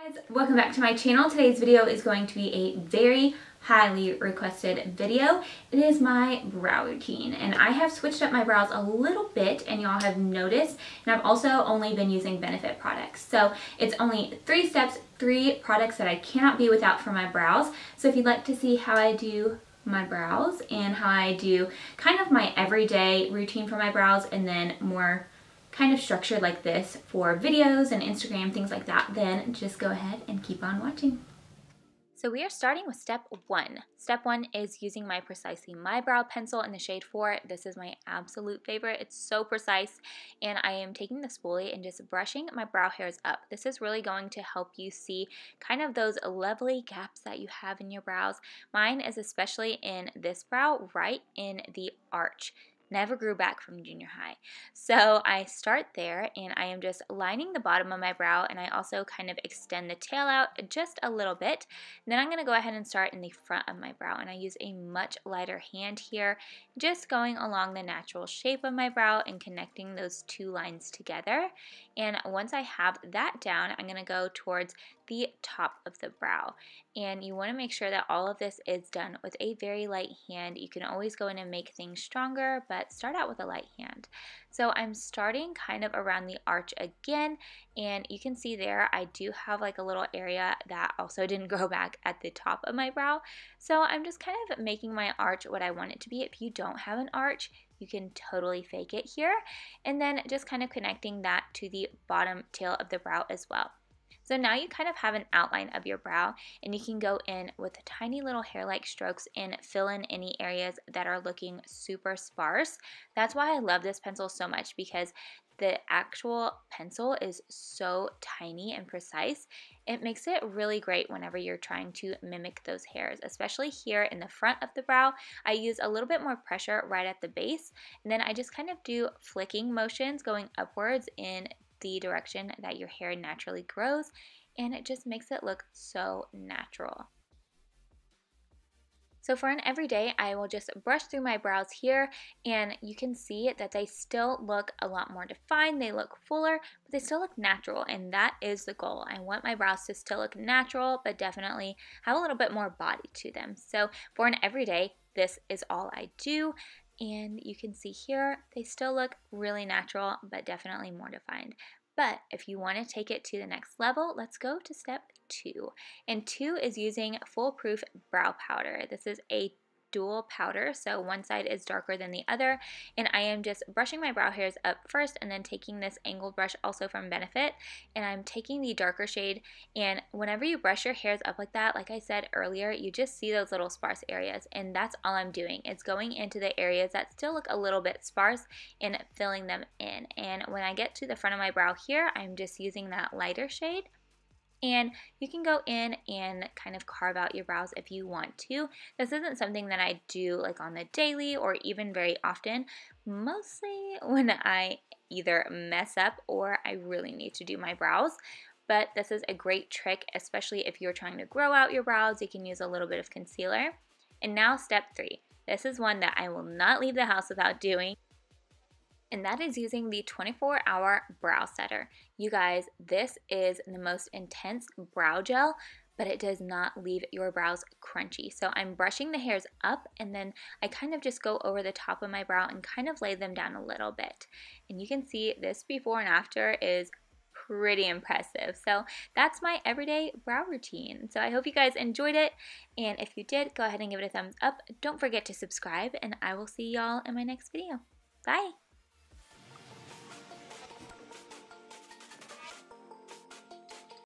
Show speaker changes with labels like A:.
A: Guys, welcome back to my channel. Today's video is going to be a very highly requested video. It is my brow routine, and I have switched up my brows a little bit, and y'all have noticed, and I've also only been using Benefit products. So it's only 3 steps, 3 products that I cannot be without for my brows. So if you'd like to see how I do my brows and how I do kind of my everyday routine for my brows, and then more kind of structured like this for videos and Instagram, things like that, then just go ahead and keep on watching. So we are starting with step 1. Step 1 is using my Precisely My Brow pencil in the shade 4. This is my absolute favorite. It's so precise, and I am taking the spoolie and just brushing my brow hairs up. This is really going to help you see kind of those lovely gaps that you have in your brows. Mine is especially in this brow, right in the arch. Never grew back from junior high. So I start there, and I am just lining the bottom of my brow, and I also kind of extend the tail out just a little bit. And then I'm going to go ahead and start in the front of my brow, and I use a much lighter hand here, just going along the natural shape of my brow and connecting those 2 lines together. And once I have that down, I'm going to go towards the top of the brow. And you want to make sure that all of this is done with a very light hand. You can always go in and make things stronger, but start out with a light hand. So I'm starting kind of around the arch again, and you can see there I do have like a little area that also didn't grow back at the top of my brow. So I'm just kind of making my arch what I want it to be. If you don't have an arch, you can totally fake it here, and then just kind of connecting that to the bottom tail of the brow as well. So now you kind of have an outline of your brow, and you can go in with tiny little hair-like strokes and fill in any areas that are looking super sparse. That's why I love this pencil so much, because the actual pencil is so tiny and precise. It makes it really great whenever you're trying to mimic those hairs, especially here in the front of the brow. I use a little bit more pressure right at the base, and then I just kind of do flicking motions going upwards in the direction that your hair naturally grows, and it just makes it look so natural. So for an everyday, I will just brush through my brows here, and you can see that they still look a lot more defined. They look fuller, but they still look natural, and that is the goal. I want my brows to still look natural, but definitely have a little bit more body to them. So for an everyday, this is all I do. And you can see here, they still look really natural, but definitely more defined. But if you want to take it to the next level, let's go to step 2. And 2 is using Foolproof brow powder. This is a dual powder, so one side is darker than the other, and I am just brushing my brow hairs up first, and then taking this angled brush also from Benefit, and I'm taking the darker shade. And whenever you brush your hairs up like that, like I said earlier, you just see those little sparse areas, and that's all I'm doing. It's going into the areas that still look a little bit sparse and filling them in. And when I get to the front of my brow here, I'm just using that lighter shade. And you can go in and kind of carve out your brows if you want to. This isn't something that I do like on the daily or even very often, mostly when I either mess up or I really need to do my brows. But this is a great trick, especially if you're trying to grow out your brows. You can use a little bit of concealer. And now step 3. This is one that I will not leave the house without doing, and that is using the 24-hour brow setter. You guys, this is the most intense brow gel, but it does not leave your brows crunchy. So I'm brushing the hairs up, and then I kind of just go over the top of my brow and kind of lay them down a little bit. And you can see this before and after is pretty impressive. So that's my everyday brow routine. So I hope you guys enjoyed it, and if you did, go ahead and give it a thumbs up. Don't forget to subscribe, and I will see y'all in my next video. Bye!